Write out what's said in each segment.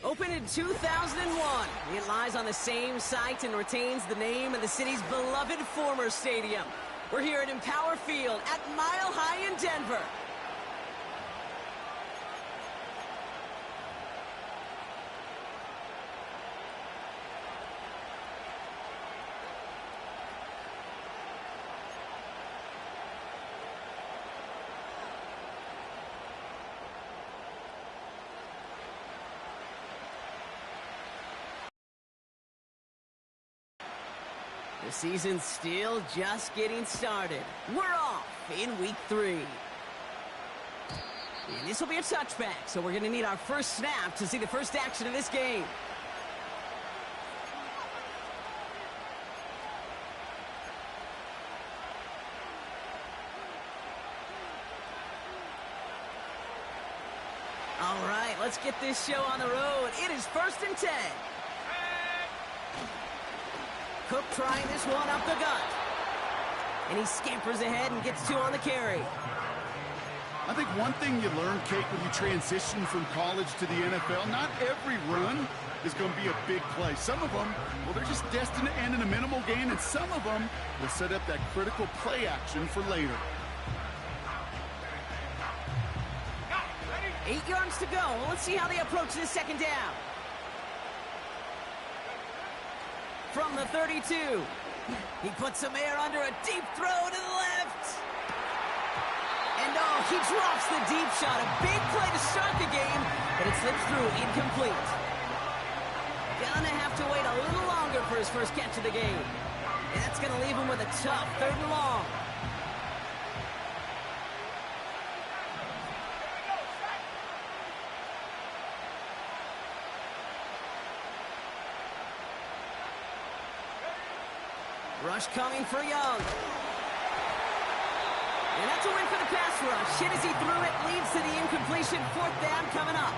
Opened in 2001, it lies on the same site and retains the name of the city's beloved former stadium. We're here at Empower Field at Mile High in Denver. The season's still just getting started. We're off in week 3. And this will be a touchback, so we're going to need our first snap to see the first action of this game. All right, let's get this show on the road. It is 1st and 10. Cook trying this one up the gut. And he scampers ahead and gets 2 on the carry. I think one thing you learn, Kate, when you transition from college to the NFL, not every run is going to be a big play. Some of them, well, they're just destined to end in a minimal gain, and some of them will set up that critical play action for later. 8 yards to go. Let's see how they approach this second down. From the 32. He puts some air under a deep throw to the left. And oh, he drops the deep shot. A big play to start the game, but it slips through incomplete. Gonna have to wait a little longer for his first catch of the game. And that's gonna leave him with a tough 3rd and long. Rush coming for Young. And that's a win for the pass rush. Hit as he threw it, leads to the incompletion. 4th down coming up.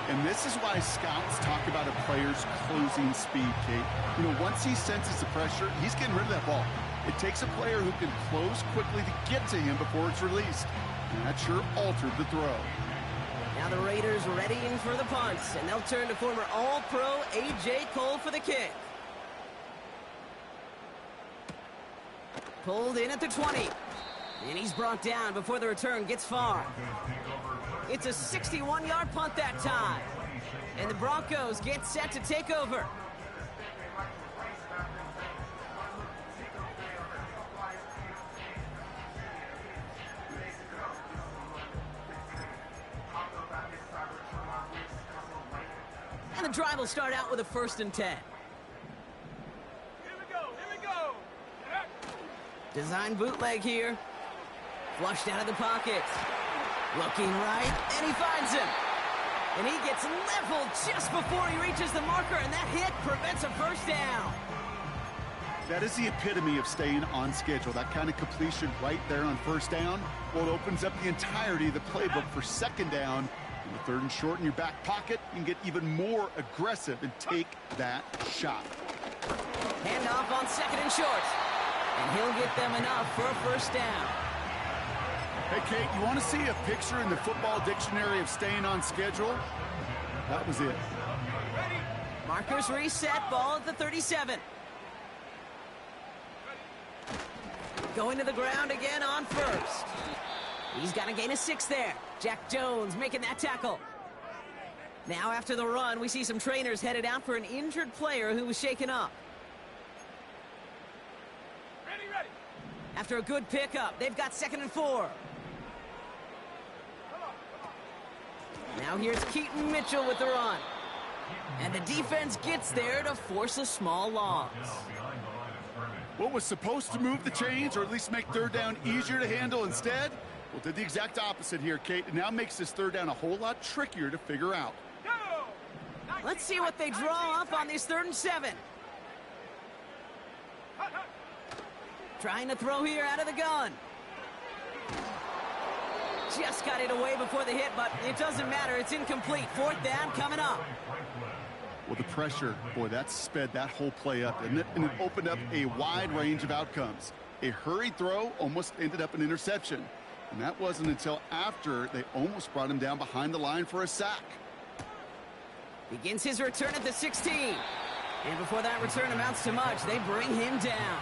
And this is why scouts talk about a player's closing speed, Kate. You know, once he senses the pressure, he's getting rid of that ball. It takes a player who can close quickly to get to him before it's released. And that sure altered the throw. Now the Raiders readying for the punts, and they'll turn to former All-Pro A.J. Cole for the kick. Pulled in at the 20. And he's brought down before the return gets far. It's a 61-yard punt that time. And the Broncos get set to take over. And the drive will start out with a 1st and 10. Design bootleg here. Flushed out of the pocket. Looking right, and he finds him. And he gets leveled just before he reaches the marker, and that hit prevents a 1st down. That is the epitome of staying on schedule. That kind of completion right there on 1st down. Well, it opens up the entirety of the playbook for 2nd down. In the 3rd and short in your back pocket, you can get even more aggressive and take that shot. Handoff on 2nd and short. And he'll get them enough for a 1st down. Hey, Kate, you want to see a picture in the football dictionary of staying on schedule? That was it. Markers reset, ball at the 37. Going to the ground again on 1st. He's got a gain of 6 there. Jack Jones making that tackle. Now after the run, we see some trainers headed out for an injured player who was shaken up. After a good pickup, they've got 2nd and 4. Now here's Keaton Mitchell with the run. And the defense gets there to force a small loss. What was supposed to move the chains, or at least make 3rd down easier to handle instead? Well, did the exact opposite here, Kate. It now makes this 3rd down a whole lot trickier to figure out. Let's see what they draw up on this 3rd and 7. Trying to throw here out of the gun. Just got it away before the hit, but it doesn't matter. It's incomplete. 4th down coming up. Well, the pressure, boy, that sped that whole play up, and it opened up a wide range of outcomes. A hurried throw almost ended up an interception. And that wasn't until after they almost brought him down behind the line for a sack. Begins his return at the 16. And before that return amounts to much, they bring him down.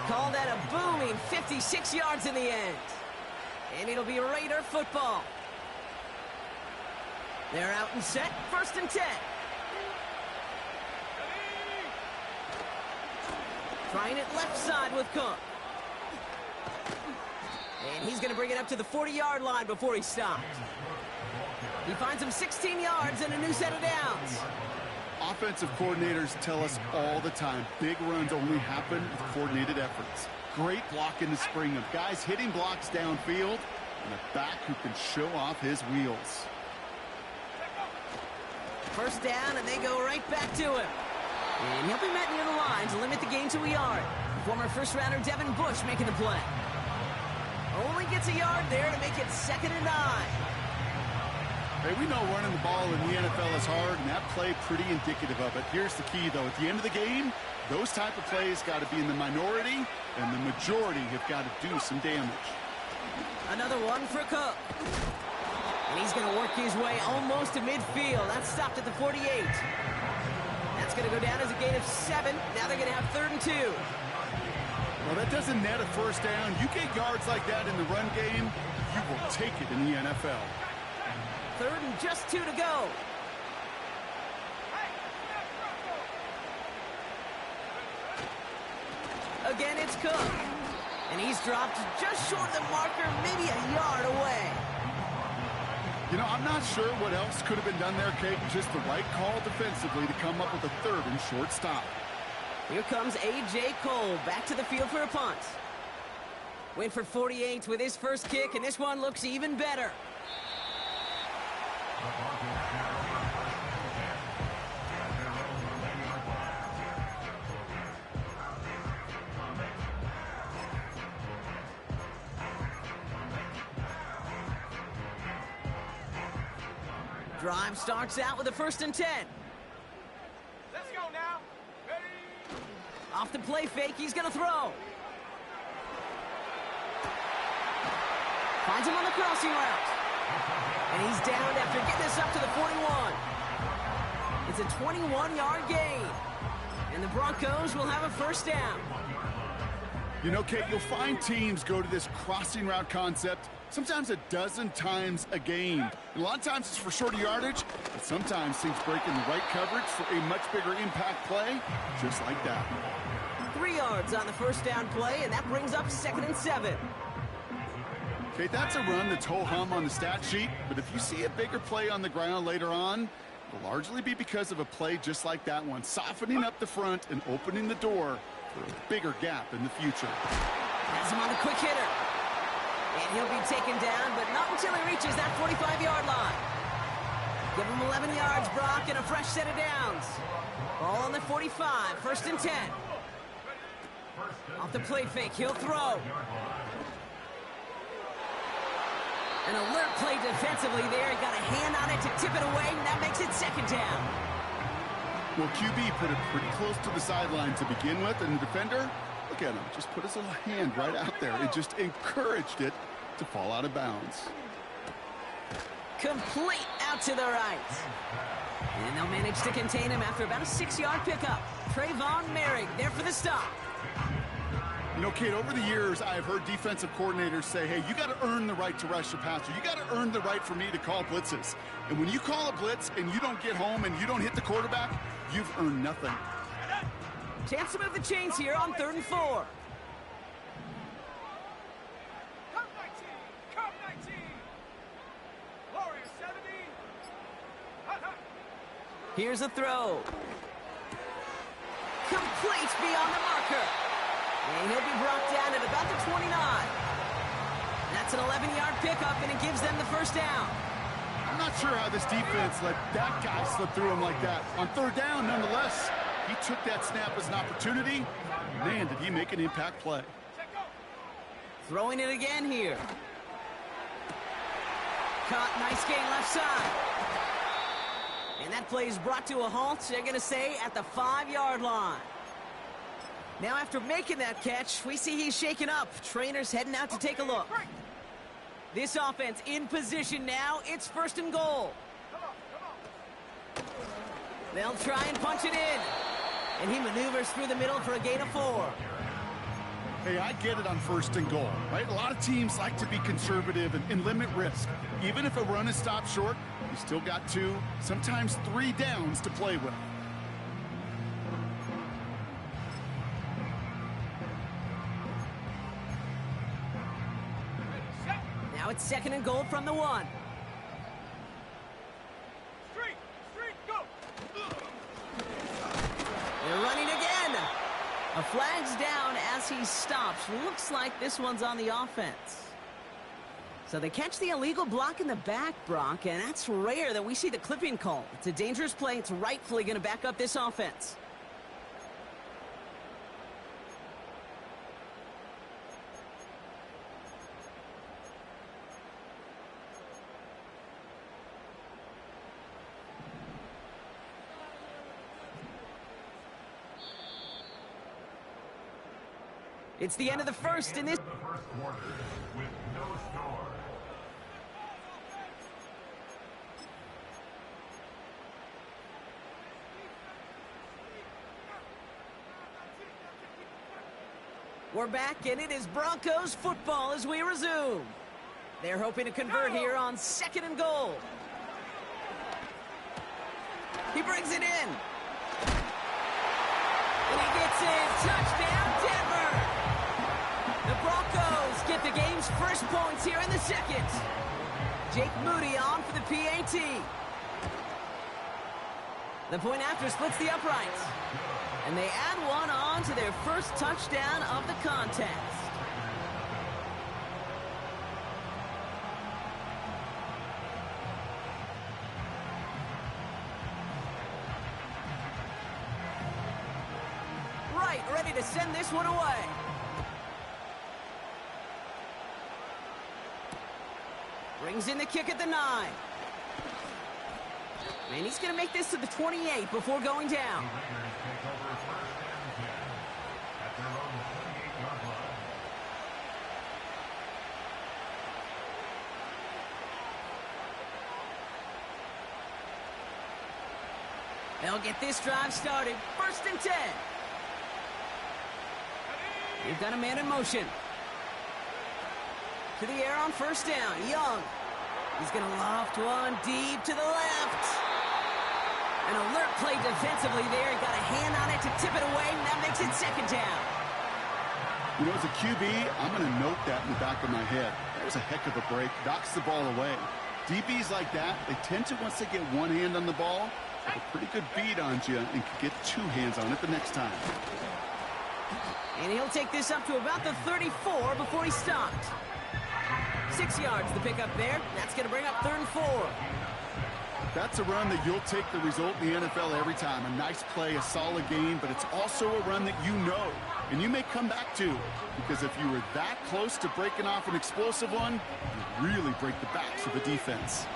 Called at a booming 56 yards in the end. And it'll be Raider football. They're out and set, 1st and 10. Trying it left side with Cook. And he's going to bring it up to the 40-yard line before he stops. He finds him 16 yards and a new set of downs. Offensive coordinators tell us all the time, big runs only happen with coordinated efforts. Great block in the spring of guys hitting blocks downfield and a back who can show off his wheels. 1st down, and they go right back to him. And he'll be met near the line to limit the gain to a yard. Former first-rounder Devin Bush making the play. Only gets a yard there to make it 2nd and 9. Hey, we know running the ball in the NFL is hard, and that play pretty indicative of it. Here's the key, though. At the end of the game, those type of plays got to be in the minority, and the majority have got to do some damage. Another one for Cook. And he's going to work his way almost to midfield. That's stopped at the 48. That's going to go down as a gain of 7. Now they're going to have 3rd and 2. Well, that doesn't net a 1st down. You get yards like that in the run game, you will take it in the NFL. 3rd and just 2 to go. Again, it's Cook. And he's dropped just short of the marker, maybe a yard away. You know, I'm not sure what else could have been done there, Kate. Just the right call defensively to come up with a 3rd and short stop. Here comes A.J. Cole back to the field for a punt. Went for 48 with his first kick, and this one looks even better. Drive starts out with a 1st and 10. Let's go now. Ready? Off the play fake, he's going to throw. Finds him on the crossing route. And he's down after getting this up to the 41. It's a 21-yard gain. And the Broncos will have a 1st down. You know, Kate, you'll find teams go to this crossing route concept sometimes a dozen times a game. And a lot of times it's for shorter yardage, but sometimes things break in the right coverage for a much bigger impact play, just like that. 3 yards on the 1st down play, and that brings up 2nd and 7. Okay, that's a run that's ho-hum on the stat sheet, but if you see a bigger play on the ground later on, it'll largely be because of a play just like that one, softening up the front and opening the door for a bigger gap in the future. Has him on the quick hitter. And he'll be taken down, but not until he reaches that 45-yard line. Give him 11 yards, Brock, and a fresh set of downs. Ball on the 45, 1st and 10. Off the play fake, he'll throw. An alert play defensively there. He got a hand on it to tip it away, and that makes it 2nd down. Well, QB put it pretty close to the sideline to begin with, and the defender, look at him, just put his little hand right out there. It just encouraged it to fall out of bounds. Complete out to the right. And they'll manage to contain him after about a 6-yard pickup. Trayvon Merrick there for the stop. You know, Kate, over the years, I've heard defensive coordinators say, hey, you got to earn the right to rush the passer. You got to earn the right for me to call blitzes. And when you call a blitz and you don't get home and you don't hit the quarterback, you've earned nothing. Chance to move the chains here on 3rd and 4. Come 19. Come 19. Warriors 70. Hut, hut. Here's a throw. Complete beyond the marker. And he'll be brought down at about the 29. That's an 11-yard pickup, and it gives them the 1st down. I'm not sure how this defense let that guy slip through him like that. On 3rd down, nonetheless, he took that snap as an opportunity. Man, did he make an impact play. Throwing it again here. Caught, nice gain left side. And that play is brought to a halt, they're going to say, at the 5-yard line. Now, after making that catch, we see he's shaken up. Trainers heading out to take a look. This offense in position now. It's 1st and goal. They'll try and punch it in. And he maneuvers through the middle for a gain of 4. Hey, I get it on 1st and goal, right? A lot of teams like to be conservative and limit risk. Even if a run is stopped short, you still got 2, sometimes 3 downs to play with. Now it's 2nd and goal from the 1. Street, go! They're running again. A flag's down as he stops. Looks like this one's on the offense. So they catch the illegal block in the back, Brock, and that's rare that we see the clipping call. It's a dangerous play. It's rightfully going to back up this offense. It's the end of the first in this. Quarter with no score. We're back, and it is Broncos football as we resume. They're hoping to convert here on 2nd and goal. He brings it in. And he gets in. Touchdown, Denver. The Broncos get the game's first points here in the 2nd. Jake Moody on for the PAT. The point after splits the uprights. And they add one on to their first touchdown of the contest. Right, ready to send this one away. Brings in the kick at the 9. And he's going to make this to the 28 before going down. They'll get this drive started. 1st and 10. They've got a man in motion. To the air on 1st down. Young. He's going to loft one deep to the left. An alert play defensively there. He got a hand on it to tip it away, and that makes it 2nd down. You know, as a QB, I'm going to note that in the back of my head. That was a heck of a break. Knocks the ball away. DBs like that, they tend to, once they get one hand on the ball, have a pretty good beat on you and can get 2 hands on it the next time. And he'll take this up to about the 34 before he stopped. 6 yards the pickup there. That's going to bring up 3rd and 4. That's a run that you'll take the result in the NFL every time. A nice play, a solid game, but it's also a run that you know and you may come back to, because if you were that close to breaking off an explosive one, you really break the backs of the defense.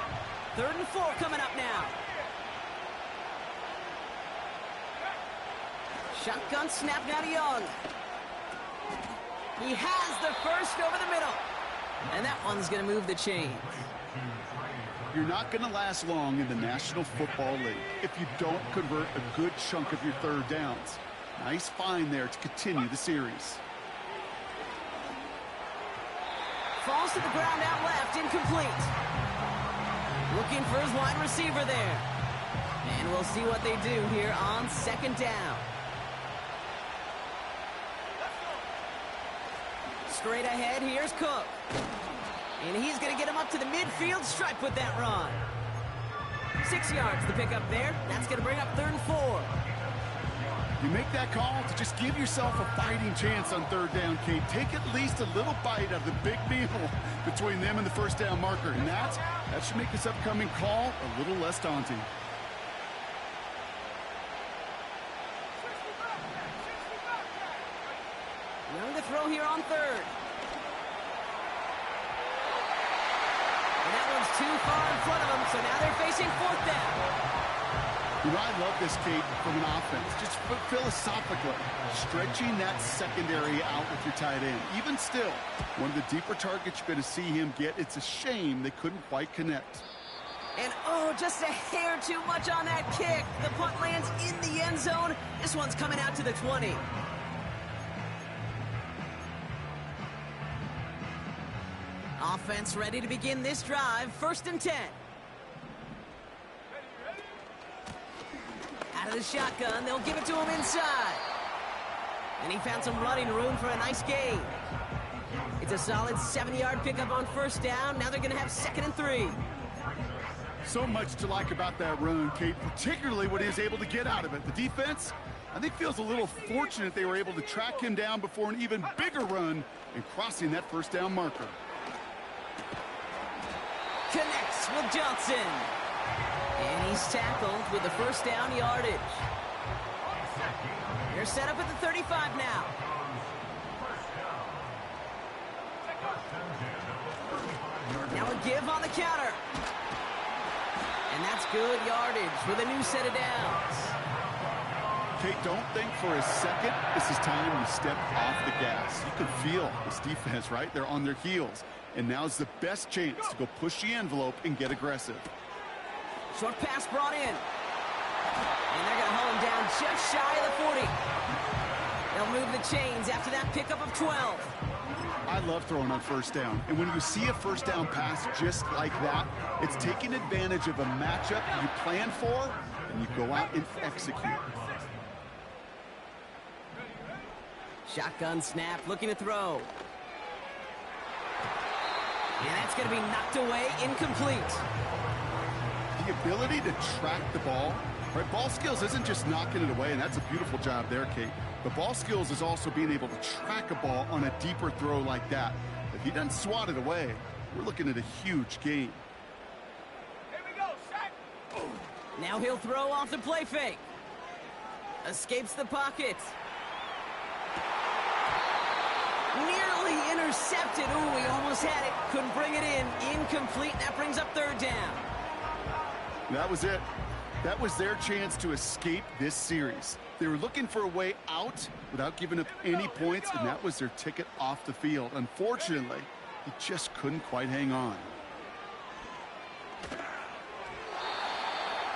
3rd and 4 coming up now. Shotgun snap now to Young. He has the first over the middle. And that one's going to move the chains. You're not going to last long in the National Football League if you don't convert a good chunk of your 3rd downs. Nice find there to continue the series. Falls to the ground out left, incomplete. Looking for his wide receiver there. And we'll see what they do here on 2nd down. Straight ahead, here's Cook. And he's going to get him up to the midfield stripe with that run. 6 yards the pickup there. That's going to bring up 3rd and 4. You make that call to just give yourself a fighting chance on 3rd down, Kate. Take at least a little bite out of the big meal between them and the 1st down marker. And that should make this upcoming call a little less daunting. Young to throw here on 3rd. And that one's too far in front of them, so now they're facing 4th down. You know, I love this, Kate, from an offense. Just philosophically, stretching that secondary out with your tight end. Even still, one of the deeper targets you're going to see him get. It's a shame they couldn't quite connect. And oh, just a hair too much on that kick. The punt lands in the end zone. This one's coming out to the 20. Offense ready to begin this drive. 1st and 10. Out of the shotgun, they'll give it to him inside. And he found some running room for a nice gain. It's a solid 7-yard pickup on 1st down. Now they're going to have 2nd and 3. So much to like about that run, Kate, particularly what he was able to get out of it. The defense, I think, feels a little fortunate they were able to track him down before an even bigger run and crossing that 1st down marker. Connects with Johnson. And he's tackled with the 1st down yardage. They're set up at the 35 now. Now a give on the counter. And that's good yardage with a new set of downs. Kate, don't think for a second this is time to step off the gas. You can feel this defense, right? They're on their heels. And now's the best chance to go push the envelope and get aggressive. Short pass brought in. And they're going to haul him down just shy of the 40. They'll move the chains after that pickup of 12. I love throwing on 1st down. And when you see a 1st down pass just like that, it's taking advantage of a matchup you plan for, and you go out and execute. Shotgun snap, looking to throw. And that's going to be knocked away, incomplete. The ability to track the ball, right? Ball skills isn't just knocking it away, and that's a beautiful job there, Kate. The ball skills is also being able to track a ball on a deeper throw like that. If he doesn't swat it away, we're looking at a huge gain. Here we go, set. Now he'll throw off the play fake. Escapes the pocket. Nearly intercepted. Ooh, he almost had it. Couldn't bring it in. Incomplete. That brings up 3rd down. That was it. That was their chance to escape this series. They were looking for a way out without giving up any points, and that was their ticket off the field. Unfortunately, he just couldn't quite hang on.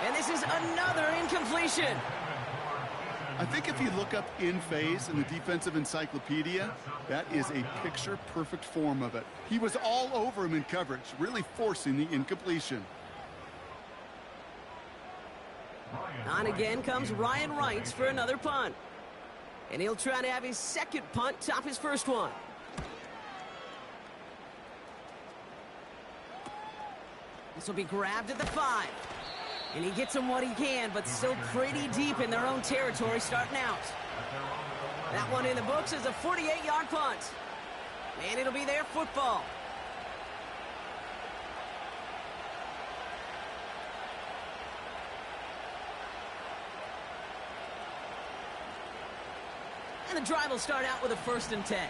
And this is another incompletion. I think if you look up in phase in the defensive encyclopedia, that is a picture-perfect form of it. He was all over him in coverage, really forcing the incompletion. On again comes Ryan Wrights for another punt. And he'll try to have his 2nd punt top his 1st one. This will be grabbed at the 5. And he gets him what he can, but still pretty deep in their own territory starting out. That one in the books is a 48-yard punt. And it'll be their football. And the drive will start out with a 1st and 10.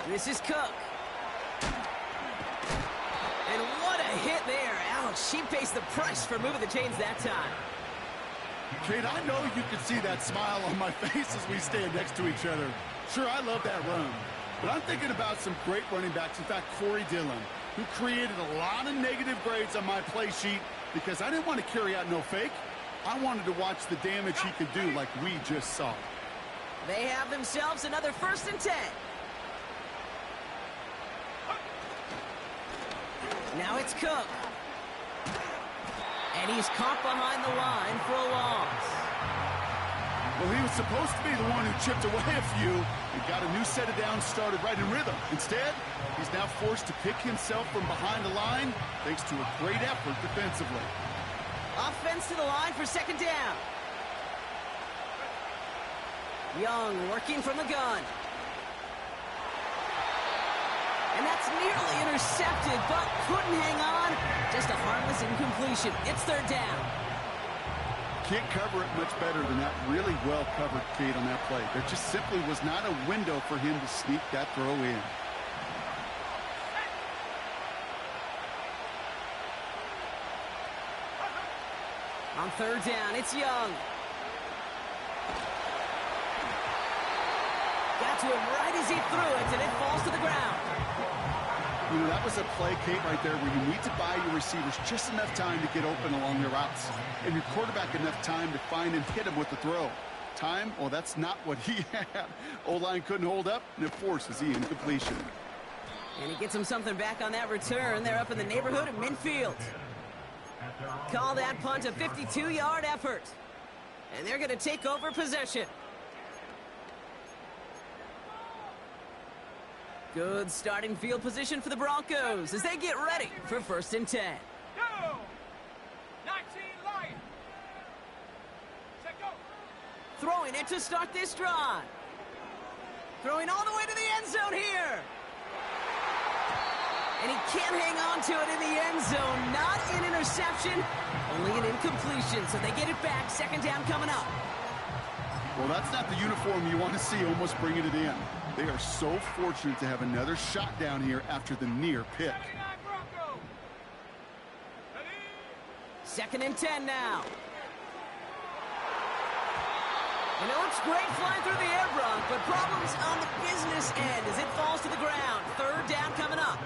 This is Cook. And what a hit there. Ouch, she pays the price for moving the chains that time. Kate, I know you can see that smile on my face as we stand next to each other. Sure, I love that run. But I'm thinking about some great running backs. In fact, Corey Dillon, who created a lot of negative grades on my play sheet because I didn't want to carry out no fake. I wanted to watch the damage he could do like we just saw. They have themselves another 1st and 10. Now it's Cook. And he's caught behind the line for a loss. Well, he was supposed to be the one who chipped away a few and got a new set of downs started right in rhythm. Instead, he's now forced to pick himself from behind the line thanks to a great effort defensively. Offense to the line for 2nd down. Young working from the gun. And that's nearly intercepted, but couldn't hang on. Just a harmless incompletion. It's 3rd down. Can't cover it much better than that. Really well covered, Kate, on that play. There just simply was not a window for him to sneak that throw in. On 3rd down, it's Young. Got to him right as he threw it, and it falls to the ground. You know, that was a play, Kate, right there where you need to buy your receivers just enough time to get open along their routes. And your quarterback enough time to find and hit him with the throw. Time? Well, that's not what he had. O-line couldn't hold up, and it forces the incompletion. And he gets him something back on that return. They're up in the neighborhood of midfield. Call that punt a 52-yard effort. And they're going to take over possession. Good starting field position for the Broncos as they get ready for 1st and 10. Go! 19 line. Set, go. Throwing it to start this drive. Throwing all the way to the end zone here. And he can't hang on to it in the end zone. Not an interception, only an incompletion. So they get it back. 2nd down coming up. Well, that's not the uniform you want to see almost bringing it in. They are so fortunate to have another shot down here after the near pick. 2nd and 10 now. And it looks great flying through the air, Bronk, but problems on the business end as it falls to the ground. 3rd down coming up.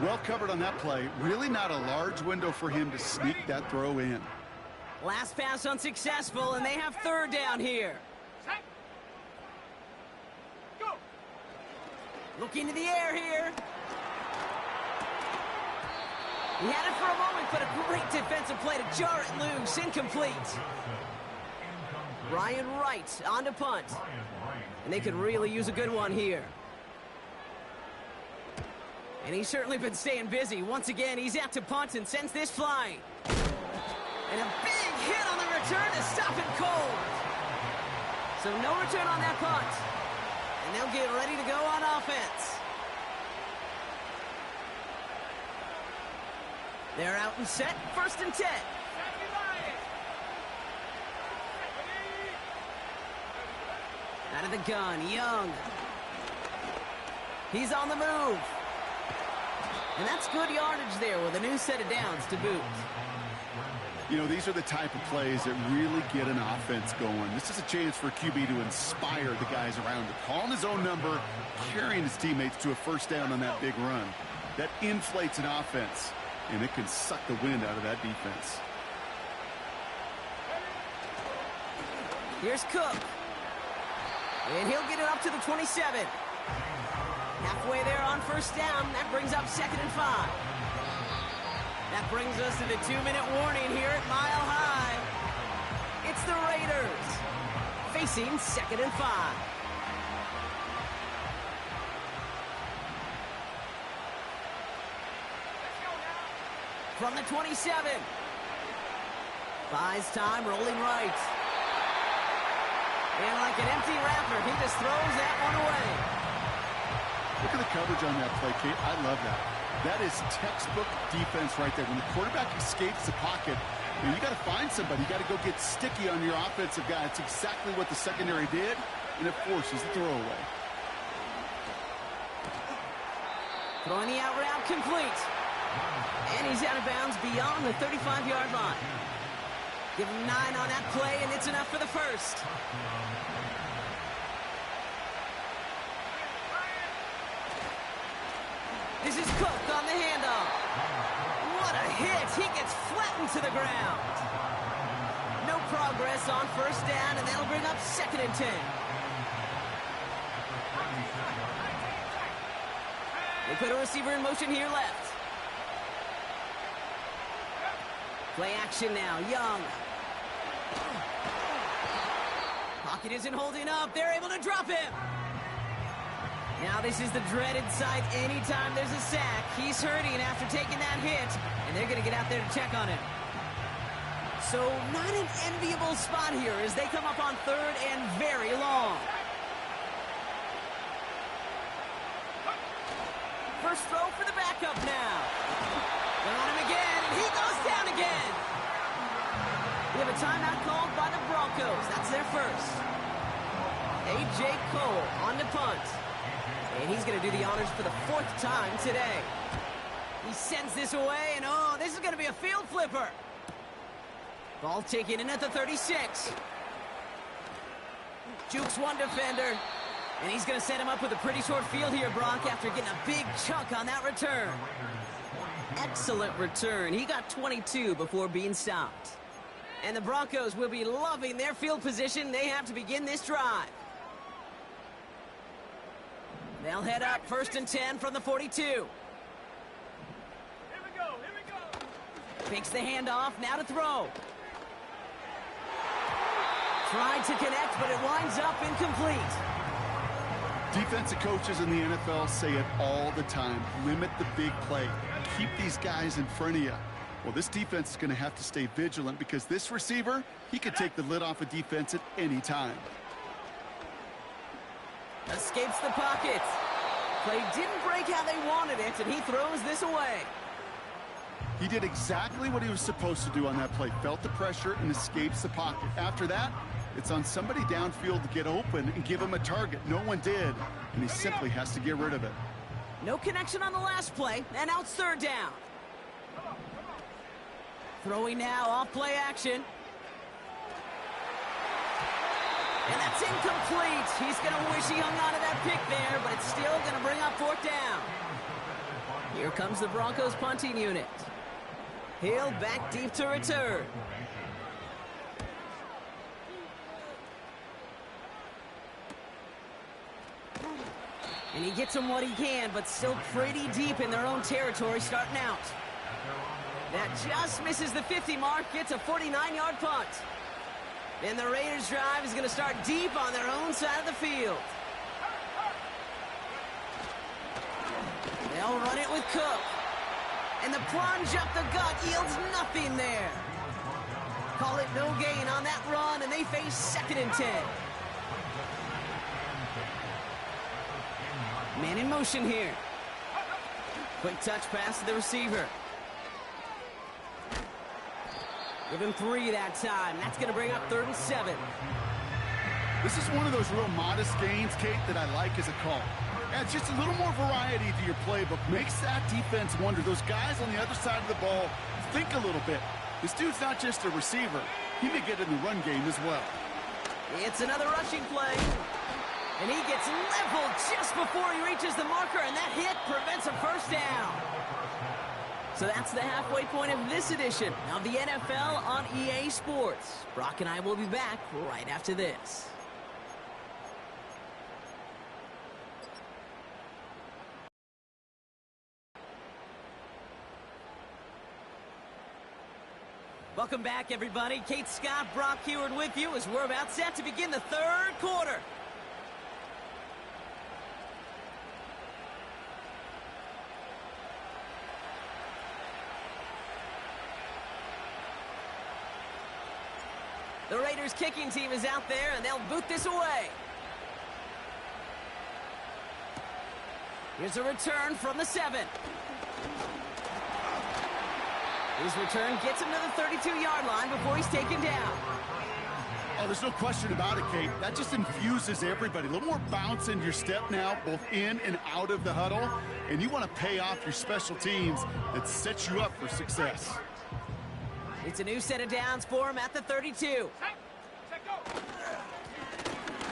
Well covered on that play. Really not a large window for him to sneak that throw in. Last pass unsuccessful, and they have 3rd down here. Set. Go. Looking to the air here. He had it for a moment, but a great defensive play to jar it loose. Incomplete. Ryan Wright on to punt. And they could really use a good one here. And he's certainly been staying busy. Once again, he's out to punt and sends this flying. And a big hit on the return to stop it cold. So no return on that punt. And they'll get ready to go on offense. They're out and set. 1st and 10. Out of the gun, Young. He's on the move. And that's good yardage there with a new set of downs to boot. You know, these are the type of plays that really get an offense going. This is a chance for QB to inspire the guys around him. Calling his own number, carrying his teammates to a 1st down on that big run. That inflates an offense, and it can suck the wind out of that defense. Here's Cook. And he'll get it up to the 27. Halfway there on 1st down. That brings up 2nd and 5. That brings us to the 2-minute warning here at Mile High. It's the Raiders facing 2nd and 5. From the 27. Buys time, rolling right. And like an empty wrapper, he just throws that one away. Look at the coverage on that play, Kate. I love that. That is textbook defense right there. When the quarterback escapes the pocket, you got to find somebody. You got to go get sticky on your offensive guy. It's exactly what the secondary did, and it forces the throwaway. Throwing the out route complete. And he's out of bounds beyond the 35-yard line. Give him 9 on that play, and it's enough for the 1st. This is Cook on the handoff. What a hit. He gets flattened to the ground. No progress on 1st down, and that'll bring up 2nd and 10. They put a receiver in motion here left. Play action now. Young. Pocket isn't holding up. They're able to drop him. Now this is the dreaded sight anytime there's a sack. He's hurting after taking that hit, and they're going to get out there to check on him. So not an enviable spot here as they come up on 3rd and very long. First throw for the backup now. They're on him again, and he goes down again. We have a timeout called by the Broncos. That's their 1st. A.J. Cole on the punt. And he's going to do the honors for the 4th time today. He sends this away, and oh, this is going to be a field flipper. Ball taken in at the 36. Jukes one defender. And he's going to set him up with a pretty short field here, Brock, after getting a big chunk on that return. Excellent return. He got 22 before being stopped. And the Broncos will be loving their field position. They have to begin this drive. They'll head up 1st and 10 from the 42. Here we go. Fakes the handoff, now to throw. Tried to connect, but it winds up incomplete. Defensive coaches in the NFL say it all the time. Limit the big play. Keep these guys in front of you. Well, this defense is going to have to stay vigilant because this receiver, he could take the lid off a defense at any time. Escapes the pocket. Play didn't break how they wanted it, and he throws this away. He did exactly what he was supposed to do on that play. Felt the pressure and escapes the pocket. After that, it's on somebody downfield to get open and give him a target. No one did, and he simply has to get rid of it. No connection on the last play, and out 3rd down. Throwing now off play action. And that's incomplete. He's going to wish he hung on to that pick there, but it's still going to bring up 4th down. Here comes the Broncos punting unit. Hill back deep to return. And he gets them what he can, but still pretty deep in their own territory starting out. That just misses the 50 mark, gets a 49-yard punt. And the Raiders' drive is going to start deep on their own side of the field. They'll run it with Cook. And the plunge up the gut yields nothing there. Call it no gain on that run, and they face 2nd and 10. Man in motion here. Quick touch pass to the receiver. Give him 3 that time. That's going to bring up 3rd and 7. This is one of those real modest gains, Kate, that I like as a call. Adds just a little more variety to your playbook. Makes that defense wonder. Those guys on the other side of the ball think a little bit. This dude's not just a receiver. He may get in the run game as well. It's another rushing play. And he gets leveled just before he reaches the marker, and that hit prevents a 1st down. So that's the halfway point of this edition of the NFL on EA Sports. Brock and I will be back right after this. Welcome back, everybody. Kate Scott, Brock Heward with you as we're about set to begin the 3rd quarter. The Raiders kicking team is out there, and they'll boot this away. Here's a return from the 7. His return gets him to the 32-yard line before he's taken down. Oh, there's no question about it, Kate. That just infuses everybody. A little more bounce in your step now, both in and out of the huddle. And you want to pay off your special teams that sets you up for success. It's a new set of downs for him at the 32.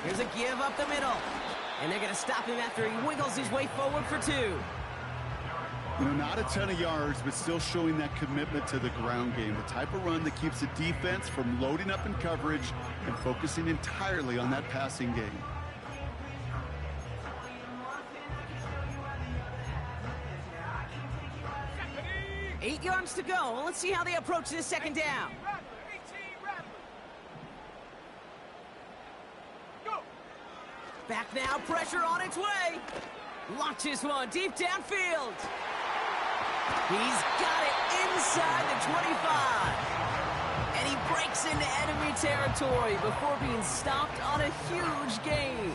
Here's a give up the middle. And they're going to stop him after he wiggles his way forward for 2. You know, not a ton of yards, but still showing that commitment to the ground game. The type of run that keeps the defense from loading up in coverage and focusing entirely on that passing game. Eight yards to go. Well, let's see how they approach this 2nd down. Back now, pressure on its way. Launches one deep downfield. He's got it inside the 25. And he breaks into enemy territory before being stopped on a huge gain.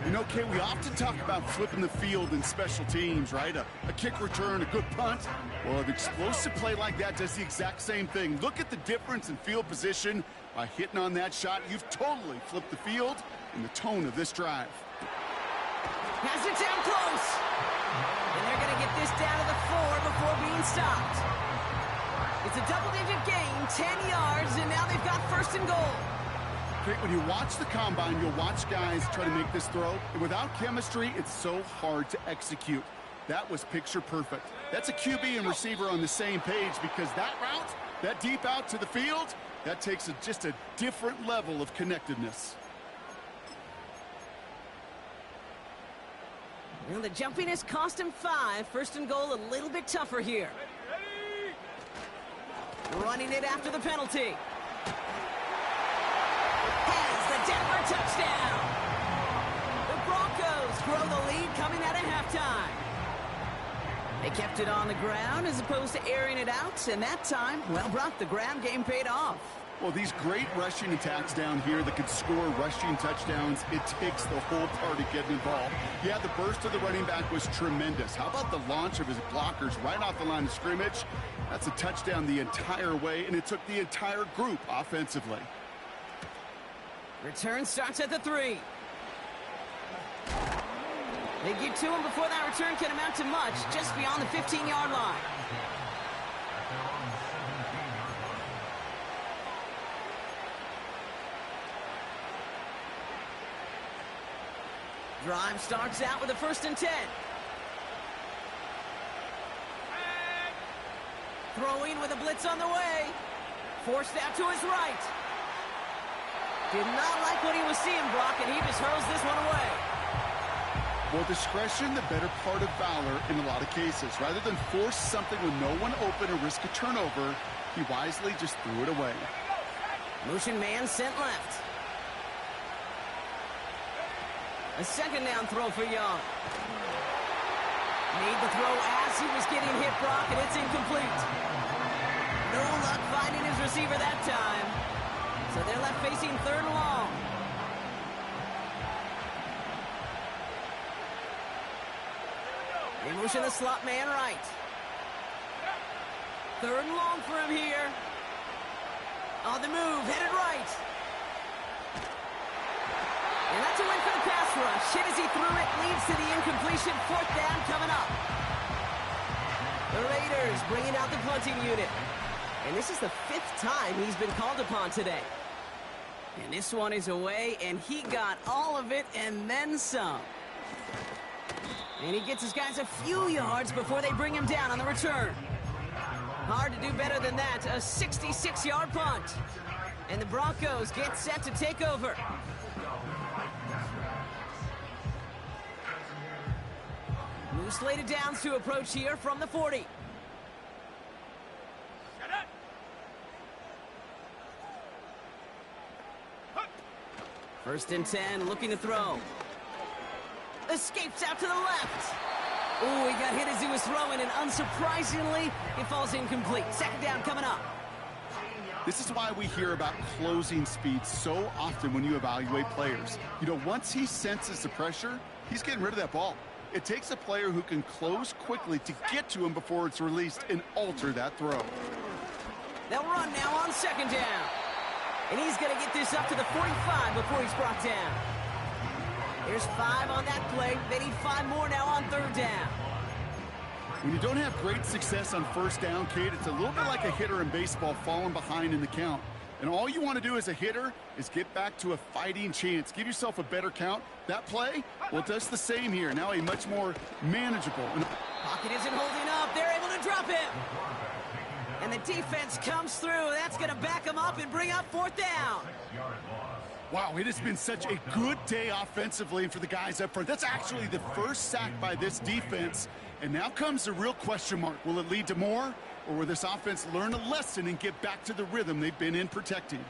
You know, Kate, we often talk about flipping the field in special teams, right? A kick return, a good punt. Well, an explosive play like that does the exact same thing. Look at the difference in field position. By hitting on that shot, you've totally flipped the field and the tone of this drive. Has it down close. And they're going to get this down to the 4 before being stopped. It's a double-digit gain, 10 yards, and now they've got 1st and goal. Kate, when you watch the combine, you'll watch guys try to make this throw. And without chemistry, it's so hard to execute. That was picture perfect. That's a QB and receiver on the same page, because that route, that deep out to the field, that takes just a different level of connectedness. Well, the jumpiness cost him 5. First and goal, a little bit tougher here. Running it after the penalty. Has the Denver touchdown. The Broncos grow the lead coming out of halftime. They kept it on the ground as opposed to airing it out, and that time, well, Brock, the ground game paid off. Well, these great rushing attacks down here that could score rushing touchdowns, it takes the whole party getting involved. Yeah, the burst of the running back was tremendous. How about the launch of his blockers right off the line of scrimmage? That's a touchdown the entire way, and it took the entire group offensively. Return starts at the 3. They get to him before that return can amount to much, just beyond the 15-yard line. Drive starts out with a 1st and 10. Throwing with a blitz on the way. Forced out to his right. Did not like what he was seeing, Brock, and he just hurls this one away. Well, discretion, the better part of valor in a lot of cases. Rather than force something with no one open or risk a turnover, he wisely just threw it away. Motion man sent left. A 2nd down throw for Young. Made the throw as he was getting hit, Brock, and it's incomplete. No luck finding his receiver that time. So they're left facing 3rd and long. They motion the slot man right. 3rd and long for him here. On the move, headed right. And that's a win for the pass rush. Hit as he threw it, leads to the incompletion. 4th down coming up. The Raiders bringing out the punting unit. And this is the 5th time he's been called upon today. And this one is away, and he got all of it and then some. And he gets his guys a few yards before they bring him down on the return. Hard to do better than that. A 66-yard punt. And the Broncos get set to take over. New slated downs to approach here from the 40. First and 10, looking to throw. Escapes out to the left. Ooh, he got hit as he was throwing, and unsurprisingly, it falls incomplete. 2nd down coming up. This is why we hear about closing speed so often when you evaluate players. You know, once he senses the pressure, he's getting rid of that ball. It takes a player who can close quickly to get to him before it's released and alter that throw. They'll run now on 2nd down. And he's going to get this up to the 45 before he's brought down. There's 5 on that play. They need 5 more now on 3rd down. When you don't have great success on 1st down, Kate, it's a little bit like a hitter in baseball falling behind in the count. And all you want to do as a hitter is get back to a fighting chance. Give yourself a better count. That play, well, it does the same here. Now a much more manageable. Pocket isn't holding up. They're able to drop him. And the defense comes through. That's going to back him up and bring up 4th down. Wow, it has been such a good day offensively for the guys up front. That's actually the first sack by this defense. And now comes the real question mark. Will it lead to more? Or will this offense learn a lesson and get back to the rhythm they've been in protecting?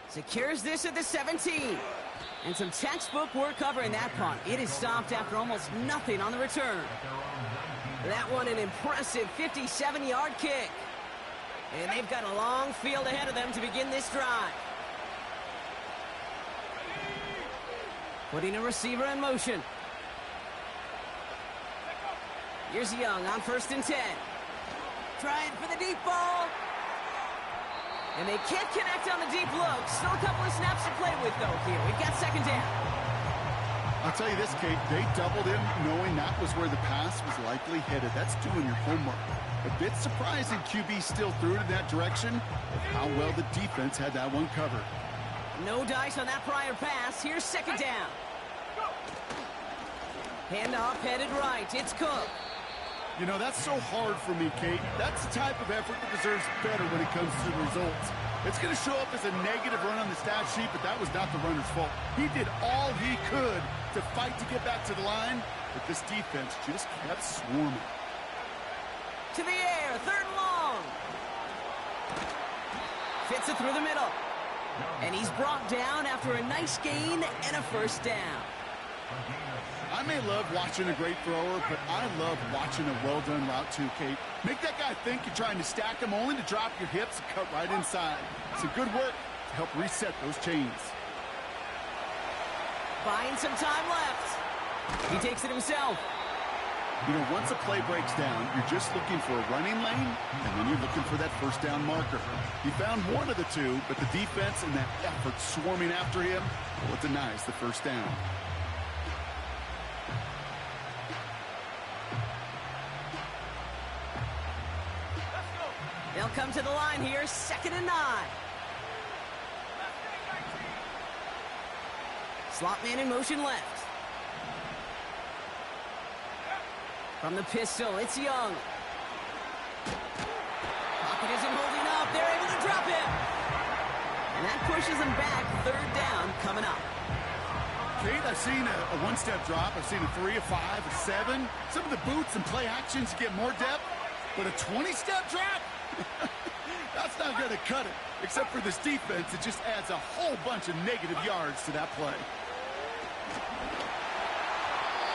Secures this at the 17. And some textbook work covering that punt. It is stopped after almost nothing on the return. That one an impressive 57-yard kick. And they've got a long field ahead of them to begin this drive. Putting a receiver in motion. Here's Young on 1st and 10. Trying for the deep ball. And they can't connect on the deep look. Still a couple of snaps to play with, though, here. We've got 2nd down. I'll tell you this, Kate, they doubled him knowing that was where the pass was likely headed. That's doing your homework. A bit surprising QB still threw it in that direction of how well the defense had that one covered. No dice on that prior pass. Here's second down. Handoff headed right. It's Cook. You know, that's so hard for me, Kate. That's the type of effort that deserves better when it comes to the results. It's going to show up as a negative run on the stat sheet, but that was not the runner's fault. He did all he could to fight to get back to the line, but this defense just kept swarming. To the air, third and long. Fits it through the middle. And he's brought down after a nice gain and a first down. I may love watching a great thrower, but I love watching a well-done route too, Kate. Make that guy think you're trying to stack him only to drop your hips and cut right inside. It's a good work to help reset those chains. Buying some time left. He takes it himself. You know, once a play breaks down, you're just looking for a running lane, and then you're looking for that first down marker. He found one of the two, but the defense and that effort swarming after him, well, it denies the first down. They'll come to the line here, 2nd and 9. Slot man in motion left. From the pistol, it's Young. Pocket isn't holding up. They're able to drop him. And that pushes him back. 3rd down coming up. Kate, I've seen a one-step drop. I've seen a 3, a 5, a 7. Some of the boots and play actions get more depth. But a 20-step drop? That's not going to cut it. Except for this defense, it just adds a whole bunch of negative yards to that play.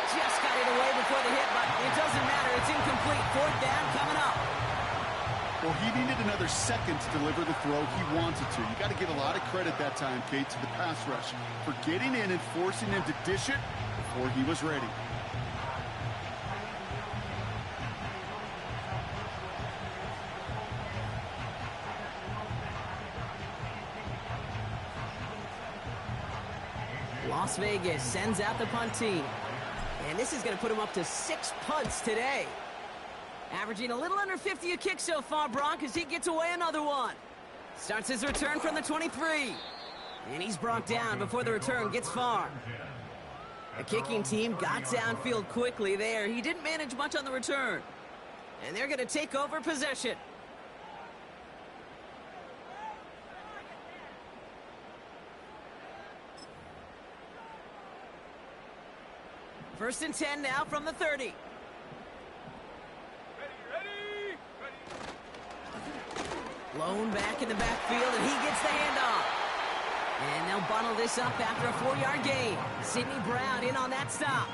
Just got it away before the hit, but it doesn't matter. It's incomplete. 4th down coming up. Well, he needed another second to deliver the throw he wanted to. You got to give a lot of credit that time, Kate, to the pass rush for getting in and forcing him to dish it before he was ready. Las Vegas sends out the punt team. And this is going to put him up to 6 punts today. Averaging a little under 50 a kick so far, Brock, as he gets away another one. Starts his return from the 23. And he's brought down before the return gets far. The kicking team got downfield quickly there. He didn't manage much on the return. And they're going to take over possession. First and 10 now from the 30. Ready. Blown back in the backfield, and he gets the handoff. And they'll bundle this up after a 4-yard gain. Sidney Brown in on that stop.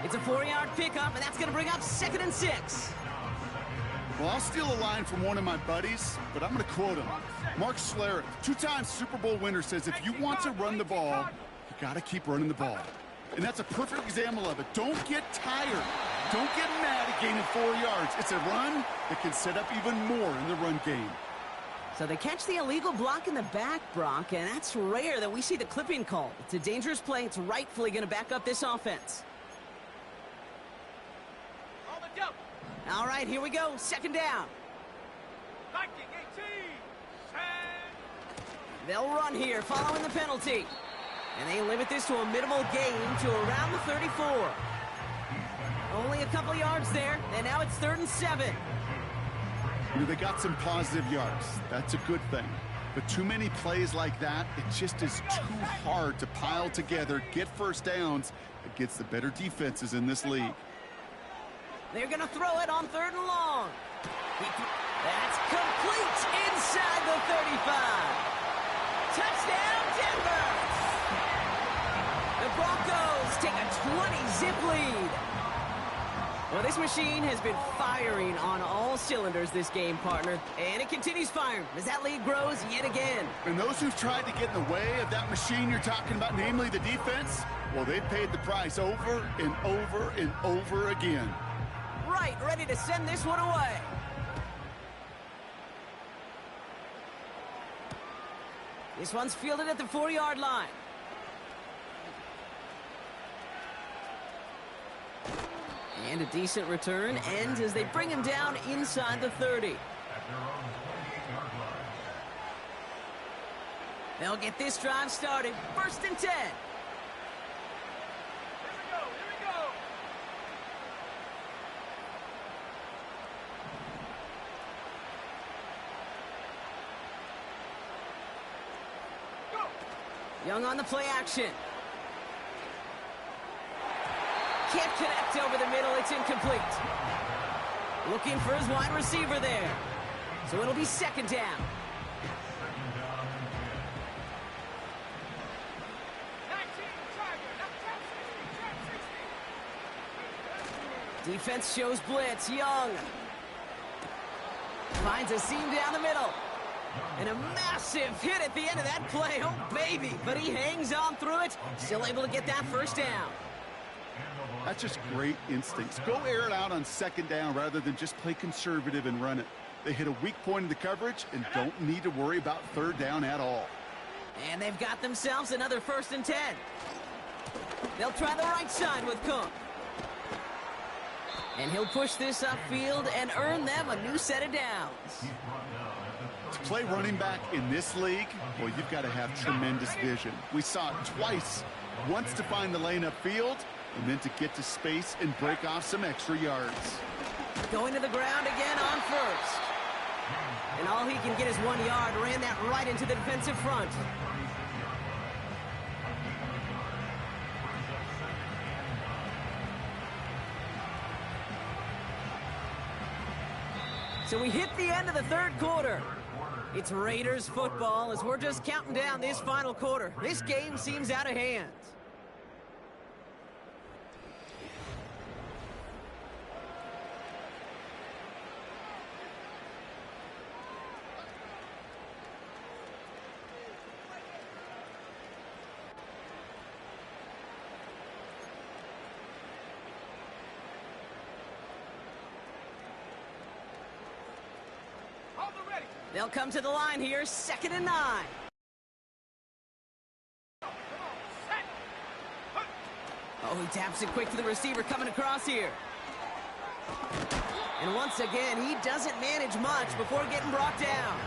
It's a 4-yard pickup, and that's going to bring up 2nd and 6. Well, I'll steal a line from one of my buddies, but I'm going to quote him. Mark Schlereth, 2-time Super Bowl winner, says if you want to run the ball, you got to keep running the ball. And that's a perfect example of it. Don't get tired. Don't get mad at gaining 4 yards. It's a run that can set up even more in the run game. So they catch the illegal block in the back, Brock, and that's rare that we see the clipping call. It's a dangerous play. It's rightfully going to back up this offense. On the jump. All right, here we go. 2nd down. Viking 18. Send. They'll run here following the penalty. And they limit this to a minimal gain to around the 34. Only a couple yards there, and now it's 3rd and 7. You know, they got some positive yards. That's a good thing. But too many plays like that, it just is too hard to pile together, get first downs against the better defenses in this league. They're going to throw it on 3rd and long. That's complete inside the 35. Touchdown, Denver! The Broncos take a 20-zip lead. Well, this machine has been firing on all cylinders this game, partner. And it continues firing as that lead grows yet again. And those who've tried to get in the way of that machine you're talking about, namely the defense, well, they've paid the price over and over and over again. Right, ready to send this one away. This one's fielded at the 4-yard line. And a decent return ends as they bring him down inside the 30. At their own 28-yard line. They'll get this drive started. 1st and 10. Here we go, here we go. Go. Young on the play action. Can't connect over the middle. It's incomplete. Looking for his wide receiver there. So it'll be 2nd down. 19, Tiger, now trap 60, trap 60. Defense shows blitz. Young finds a seam down the middle. And a massive hit at the end of that play. Oh, baby. But he hangs on through it. Still able to get that 1st down. That's just great instincts. Go air it out on 2nd down rather than just play conservative and run it. They hit a weak point in the coverage and don't need to worry about 3rd down at all. And they've got themselves another 1st and 10. They'll try the right side with Cook. And he'll push this upfield and earn them a new set of downs. To play running back in this league, well, you've got to have tremendous vision. We saw it twice. Once to find the lane upfield, and then to get to space and break off some extra yards. Going to the ground again on 1st. And all he can get is 1 yard. Ran that right into the defensive front. So we hit the end of the 3rd quarter. It's Raiders football as we're just counting down this final quarter. This game seems out of hand. Hold the ready. They'll come to the line here, 2nd and 9. Come on, set. Hut. Oh, he taps it quick to the receiver coming across here. And once again, he doesn't manage much before getting brought down.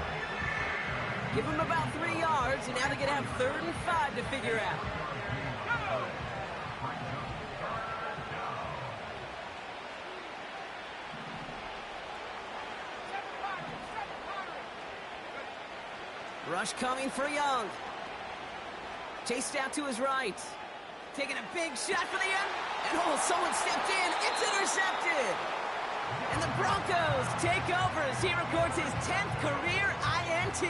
Give him about 3 yards, and now they're going to have 3rd and 5 to figure out. Go. Rush coming for Young. Chased out to his right. Taking a big shot for the end. And oh, someone stepped in. It's intercepted. And the Broncos take over as he records his 10th career INT.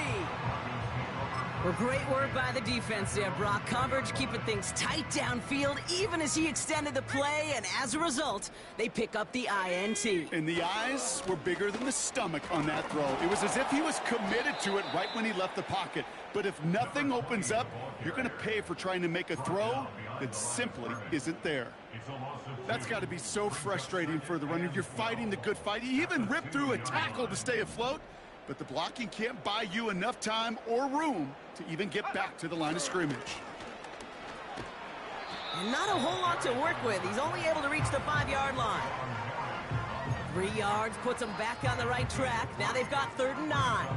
Well, great work by the defense there, Brock. Coverage keeping things tight downfield even as he extended the play, and as a result, they pick up the INT. And the eyes were bigger than the stomach on that throw. It was as if he was committed to it right when he left the pocket. But if nothing opens up, you're going to pay for trying to make a throw that simply isn't there. That's got to be so frustrating for the runner. You're fighting the good fight. You even ripped through a tackle to stay afloat, but the blocking can't buy you enough time or room to even get back to the line of scrimmage. Not a whole lot to work with. He's only able to reach the 5-yard line. 3 yards puts them back on the right track. Now they've got 3rd and 9.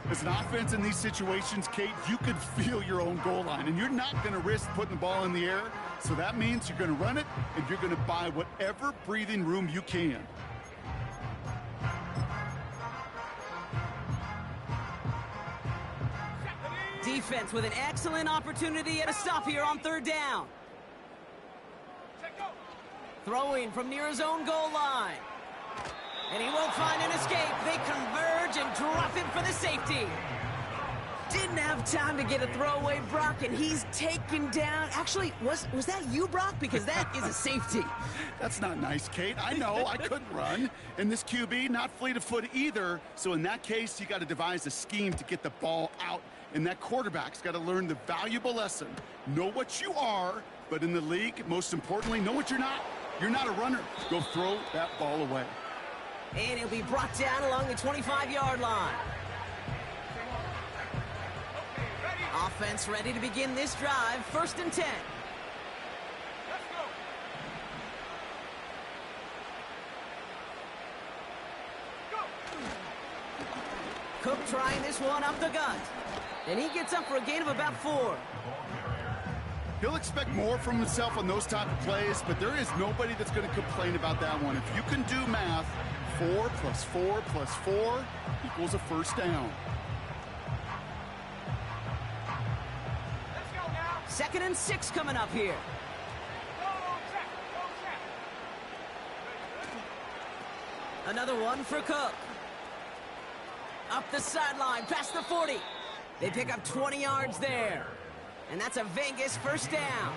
As an offense in these situations, Kate, you could feel your own goal line, and you're not going to risk putting the ball in the air. So that means you're going to run it, and you're going to buy whatever breathing room you can. Defense with an excellent opportunity at a stop here on 3rd down. Set, go. Throwing from near his own goal line. And he won't find an escape. They converge and drop him for the safety. Didn't have time to get a throwaway, Brock, and he's taken down. Actually, was that you, Brock? Because that is a safety. That's not nice, Kate. I know I couldn't run. And this QB, not fleet of foot either. So in that case, you got to devise a scheme to get the ball out. And that quarterback's got to learn the valuable lesson. Know what you are, but in the league, most importantly, know what you're not. You're not a runner. Go throw that ball away. And he'll be brought down along the 25-yard line. Okay, ready. Offense ready to begin this drive. 1st and 10. Let's go. Cook trying this one up the gut. And he gets up for a gain of about 4. He'll expect more from himself on those type of plays, but there is nobody that's going to complain about that one. If you can do math, 4 plus 4 plus 4 equals a first down. Let's go now. 2nd and 6 coming up here. Go check. Go check. Another one for Cook. Up the sideline, past the 40. They pick up 20 yards there. And that's a Vegas first down.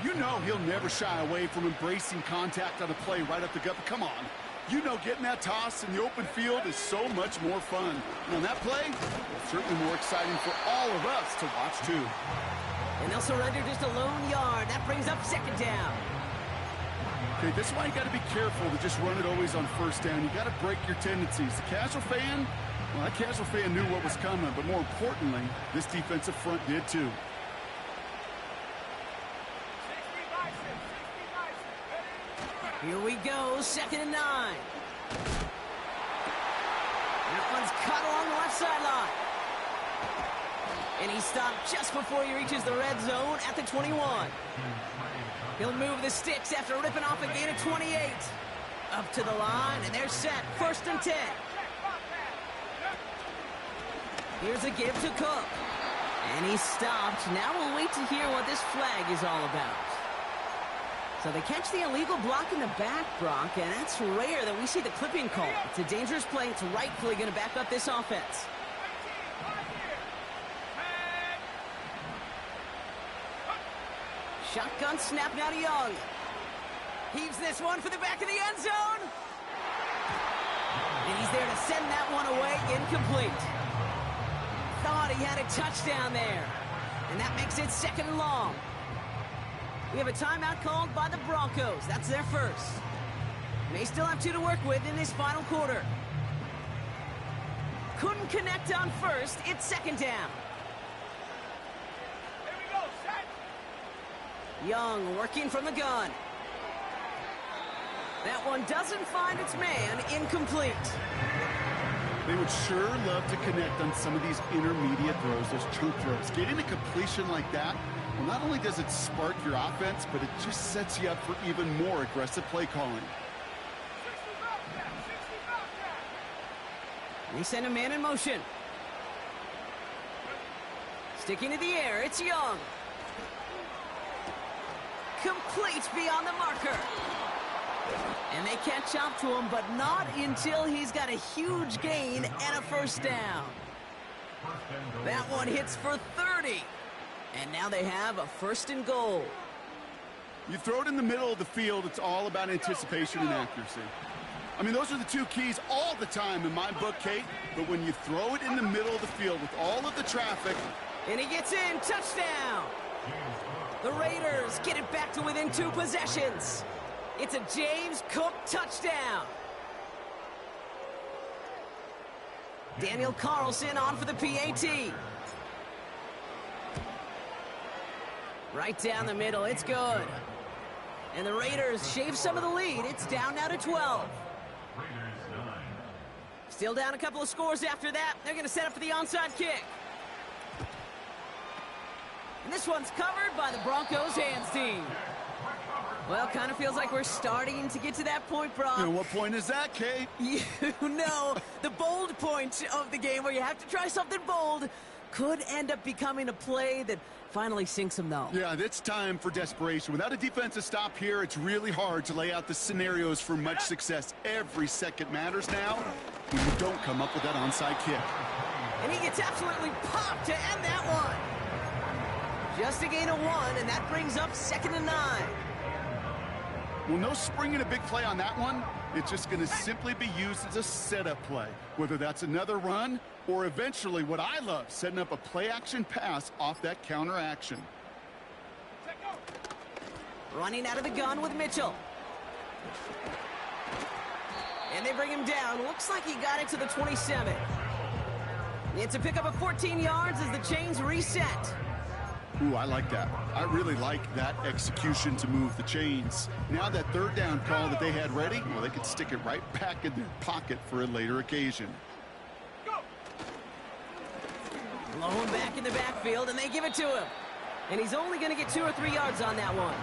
You know he'll never shy away from embracing contact on a play right up the gut. But come on. You know getting that toss in the open field is so much more fun. And on that play, it's certainly more exciting for all of us to watch too. And they'll surrender just a lone yard. That brings up 2nd down. Okay, this is why you got to be careful to just run it always on first down. You got to break your tendencies. The casual fan, well, that casual fan knew what was coming, but more importantly, this defensive front did too. 60 bicep. 60 bicep. Here we go, 2nd and 9. That one's cut along the left sideline. And he stopped just before he reaches the red zone at the 21. He'll move the sticks after ripping off a gain of 28. Up to the line, and they're set. 1st and 10. Here's a give to Cook. And he stopped. Now we'll wait to hear what this flag is all about. So they catch the illegal block in the back, Brock, and that's rare that we see the clipping call. It's a dangerous play. It's rightfully going to back up this offense. Shotgun snap now to Young. Heaves this one for the back of the end zone. And he's there to send that one away. Incomplete. Thought he had a touchdown there. And that makes it 2nd and long. We have a timeout called by the Broncos. That's their first. They still have 2 to work with in this final quarter. Couldn't connect on first. It's 2nd down. Here we go. Set. Young working from the gun. That one doesn't find its man. Incomplete. They would sure love to connect on some of these intermediate throws, those chunk throws. Getting a completion like that, well, not only does it spark your offense, but it just sets you up for even more aggressive play calling. 60 bicep. 60 bicep. They send a man in motion. Sticking to the air, it's Young. Complete beyond the marker. And they catch up to him, but not until he's got a huge gain and a first down. That one hits for 30. And now they have a 1st and goal. You throw it in the middle of the field, it's all about anticipation and accuracy. I mean, those are the 2 keys all the time in my book, Kate. But when you throw it in the middle of the field with all of the traffic... And he gets in, touchdown! The Raiders get it back to within 2 possessions. It's a James Cook touchdown. Daniel Carlson on for the PAT. Right down the middle, it's good. And the Raiders shave some of the lead. It's down now to 12. Still down a couple of scores after that. They're going to set up for the onside kick. And this one's covered by the Broncos hands team. Well, kind of feels like we're starting to get to that point, Brock. And what point is that, Kate? You know, the bold point of the game where you have to try something bold could end up becoming a play that finally sinks them, though. Yeah, it's time for desperation. Without a defensive stop here, it's really hard to lay out the scenarios for much success. Every second matters now when you don't come up with that onside kick. And he gets absolutely popped to end that one. Just a gain of 1, and that brings up 2nd and 9. Well, no springing a big play on that one. It's just going to simply be used as a setup play, whether that's another run or eventually what I love, setting up a play-action pass off that counter action. Running out of the gun with Mitchell. And they bring him down. Looks like he got it to the 27. It's a pickup of 14 yards as the chains reset. Ooh, I like that. I really like that execution to move the chains. Now that third down call that they had ready, well, they could stick it right back in their pocket for a later occasion. Low him back in the backfield, and they give it to him. And he's only going to get 2 or 3 yards on that one.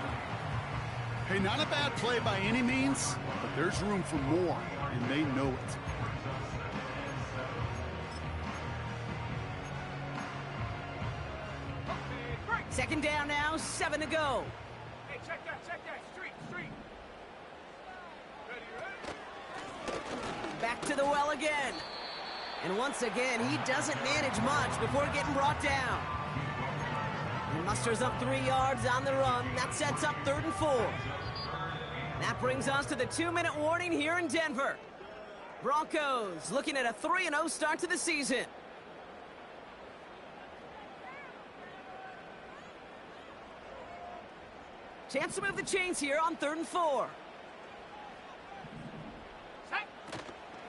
Hey, not a bad play by any means, but there's room for more, and they know it. Second down now, 7 to go. Hey, check that, street. Ready. Back to the well again. And once again, he doesn't manage much before getting brought down. He musters up 3 yards on the run. That sets up 3rd and 4. That brings us to the 2-minute warning here in Denver. Broncos looking at a 3-0 start to the season. Chance to move the chains here on 3rd and 4.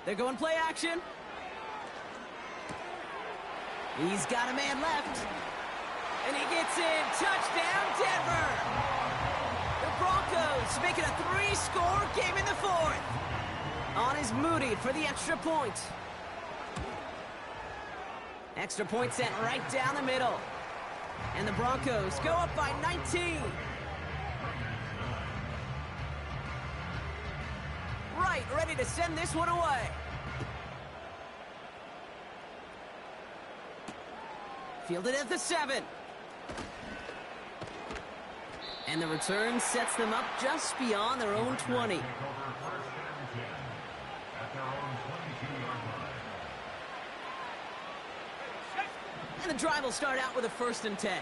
They're going play action. He's got a man left. And he gets in. Touchdown, Denver. The Broncos make it a 3-score game in the 4th. On is Moody for the extra point. Extra point sent right down the middle. And the Broncos go up by 19. Right, ready to send this one away. Fielded at the 7. And the return sets them up just beyond their own 20. And the drive will start out with a 1st and 10.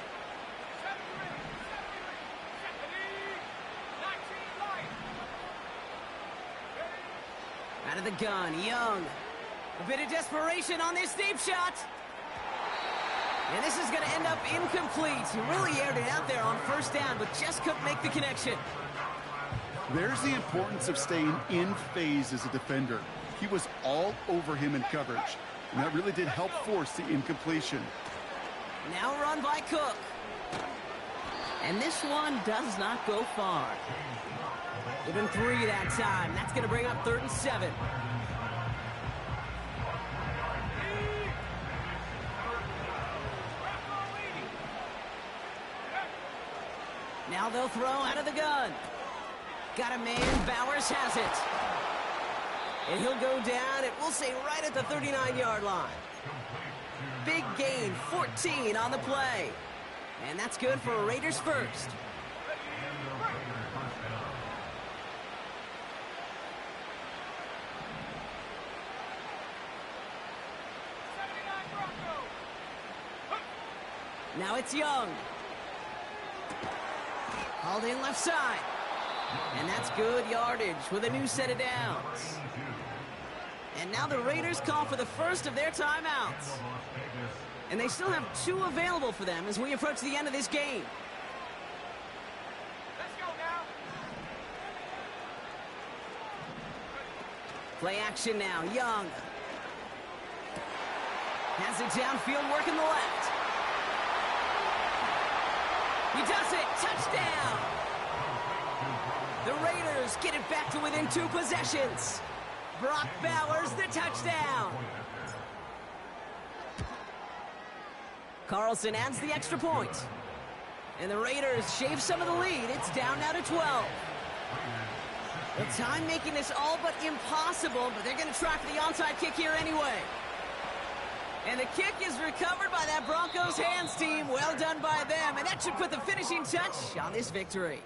Out of the gun, Young. A bit of desperation on this deep shot. And this is going to end up incomplete. He really aired it out there on 1st down, but just couldn't make the connection. There's the importance of staying in phase as a defender. He was all over him in coverage, and that really did help force the incompletion. Now run by Cook. And this one does not go far. Give him 3 that time. That's going to bring up 3rd and 7. Now they'll throw out of the gun. Got a man. Bowers has it. And he'll go down, and we'll say right at the 39-yard line. Big gain, 14 on the play. And that's good for a Raiders first. Now it's Young. Hauled in left side. And that's good yardage with a new set of downs. And now the Raiders call for the first of their timeouts. And they still have 2 available for them as we approach the end of this game. Let's go now. Play action now. Young. Has it downfield, working the left. He does it. Touchdown. The Raiders get it back to within 2 possessions. Brock Bowers, the touchdown. Carlson adds the extra point. And the Raiders shave some of the lead. It's down now to 12. The time making this all but impossible, but they're going to try for the onside kick here anyway. And the kick is recovered by that Broncos hands team. Well done by them. And that should put the finishing touch on this victory.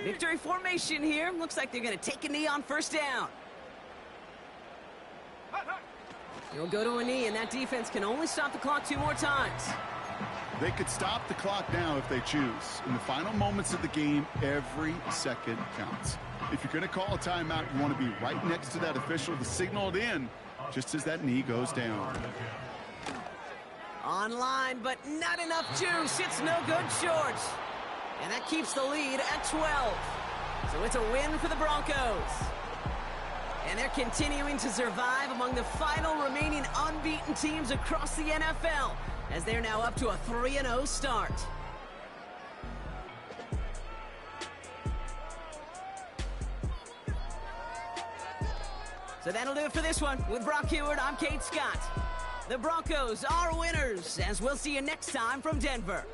Victory formation here. Looks like they're going to take a knee on 1st down. He'll go to a knee, and that defense can only stop the clock 2 more times. They could stop the clock now if they choose. In the final moments of the game, every second counts. If you're going to call a timeout, you want to be right next to that official to signal it in just as that knee goes down. Online, but not enough juice. It's no good short. And that keeps the lead at 12. So it's a win for the Broncos. And they're continuing to survive among the final remaining unbeaten teams across the NFL, as they're now up to a 3-0 start. So that'll do it for this one. With Brock Heward, I'm Kate Scott. The Broncos are winners, as we'll see you next time from Denver.